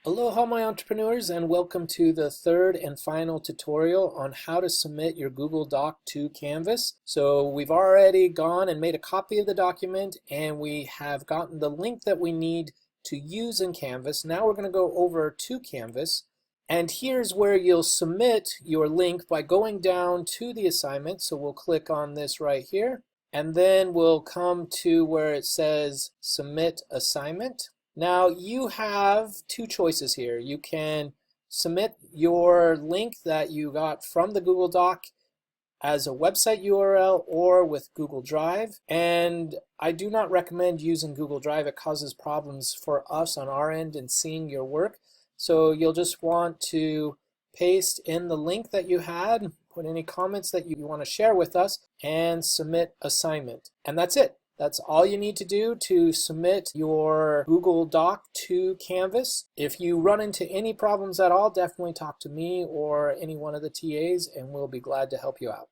Aloha my entrepreneurs, and welcome to the third and final tutorial on how to submit your Google Doc to Canvas. So we've already gone and made a copy of the document and we have gotten the link that we need to use in Canvas. Now we're going to go over to Canvas, and here's where you'll submit your link by going down to the assignment. So we'll click on this right here, and then we'll come to where it says Submit Assignment. Now you have two choices here. You can submit your link that you got from the Google Doc as a website URL or with Google Drive. And I do not recommend using Google Drive. It causes problems for us on our end in seeing your work. So you'll just want to paste in the link that you had, put any comments that you want to share with us, and submit assignment. And that's it. That's all you need to do to submit your Google Doc to Canvas. If you run into any problems at all, definitely talk to me or any one of the TAs, and we'll be glad to help you out.